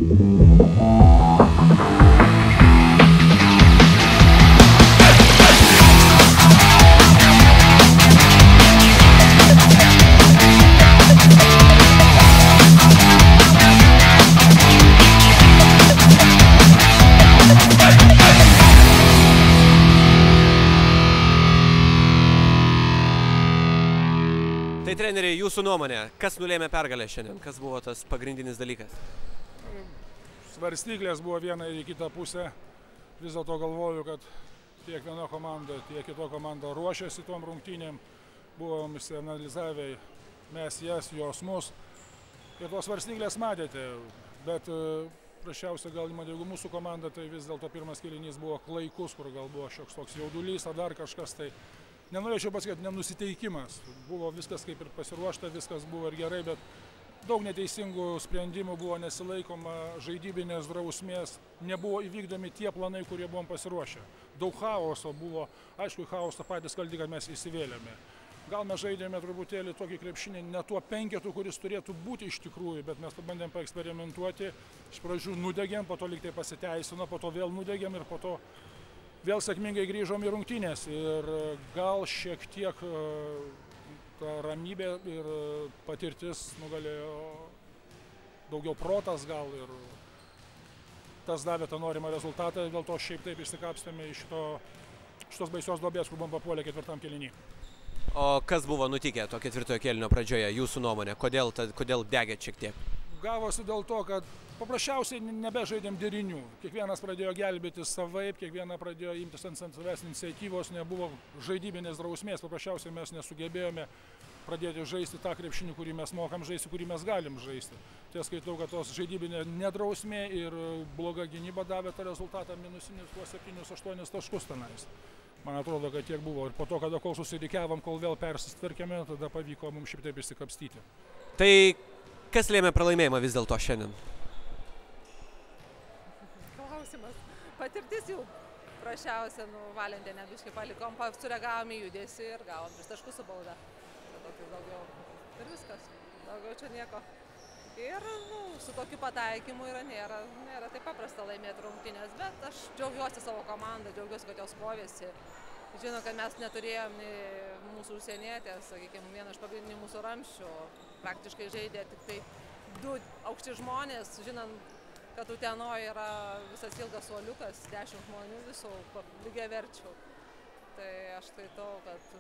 Tai treneriai, jūsų nuomonė, kas nulėmė pergalę šiandien? Kas buvo tas pagrindinis dalykas? Svarstyklės buvo viena ir į kitą pusę. Vis dėlto galvoju, kad tiek viena komanda, tiek kita komanda ruošėsi tom rungtynėm. Buvom išsianalizavę mes jas, jos mus. Ir tos svarstyklės matėte, bet prašiausia gal, jeigu mūsų komanda, tai vis dėlto pirmas kėlinys buvo klaikus, kur gal buvo šioks toks jaudulys, ar dar kažkas tai. Nenorėčiau pasakyti, nenusiteikimas. Buvo viskas kaip ir pasiruošta, viskas buvo ir gerai, bet daug neteisingų sprendimų buvo nesilaikoma, žaidybinės drausmės, nebuvo įvykdomi tie planai, kurie buvom pasiruošę. Daug chaoso buvo, aišku, chaosą patys kalti, kad mes įsivėlėme. Gal mes žaidėme truputėlį tokį krepšinį, ne tuo penketu, kuris turėtų būti iš tikrųjų, bet mes pabandėm paeksperimentuoti. Iš pradžių nudegėm, po to lyg tai pasiteisino, po to vėl nudegėm ir po to vėl sėkmingai grįžom į rungtynės. Ir gal šiek tiek ta ramybė ir patirtis nugalėjo, daugiau protas gal, ir tas davė tą norimą rezultatą. Dėl to šiaip taip išsikapstėme iš šitos baisios duobės, kur buvom papuolę ketvirtam kėliny. O kas buvo nutikę to ketvirtojo kėlinio pradžioje, jūsų nuomonė? Kodėl degėt šiek tiek? Gavosi dėl to, kad paprasčiausiai nebežaidėm derinių. Kiekvienas pradėjo gelbėti savaip, kiekvieną pradėjo imtis ant savęs iniciatyvos, nebuvo žaidybinės drausmės, paprasčiausiai mes nesugebėjome pradėti žaisti tą krepšinį, kurį mes mokam žaisti, kurį mes galim žaisti. Tai skaitau, kad tos žaidybinė nedrausmė ir bloga gynyba davė tą rezultatą minusinius tuos 7-8 taškus tenais. Man atrodo, kad tiek buvo. Ir po to, kada kol susirikiavom, kol vėl persistvarkėme, tada pavyko mums šiek tiek išsikapstyti. Tai kas lėmė pralaimėjimą vis dėlto šiandien? Klausimas. Patirtis jau prašiausia, Valentinę biškai palikom, sureagavom į judesį ir gavom 3 taškus su bauda. Daugiau. Ir viskas. Daugiau čia nieko. Ir su tokiu pataikymu nėra taip paprasta laimėti rungtynės, bet aš džiaugiuosi savo komandą, džiaugiuosi, kad jos kovėsi. Žinau, kad mes neturėjom mūsų užsienietės, sakykime, vieną iš pagrindinių mūsų ramščių. Praktiškai žaidė tik tai 2 aukšti žmonės, žinant, kad Utenoje yra visas ilgas suoliukas, 10 žmonių visų lygiaverčių. Tai aš skaitau, kad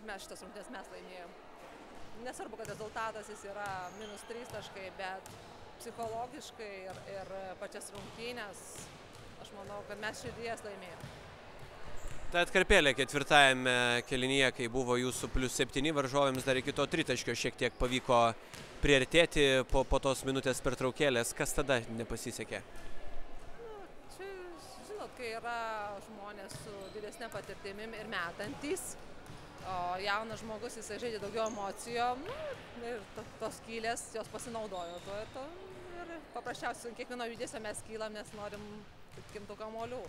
mes šitas rungtynės mes laimėjom. Nesvarbu, kad rezultatas jis yra -3 taškai, bet psichologiškai ir pačias rungtynės, aš manau, kad mes širdies laimėjom. Ta atkarpėlė ketvirtajame kėlinyje, kai buvo jūsų +7 varžovėms, dar iki to tritaškio šiek tiek pavyko priartėti po tos minutės pertraukėlės. Kas tada nepasisekė? Čia, žinot, kai yra žmonės su didesnė patirtimim ir metantys, o jaunas žmogus, jisai žaidė daugiau emocijom, ir tos skylės, jos pasinaudojo to ir paprasčiausiai kiekvieno judesio mes kylam, nes norim tų kamuolių.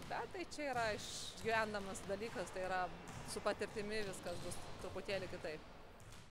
Bet tai čia yra išgyvendamas dalykas, tai yra su patirtimi viskas bus truputėlį kitaip.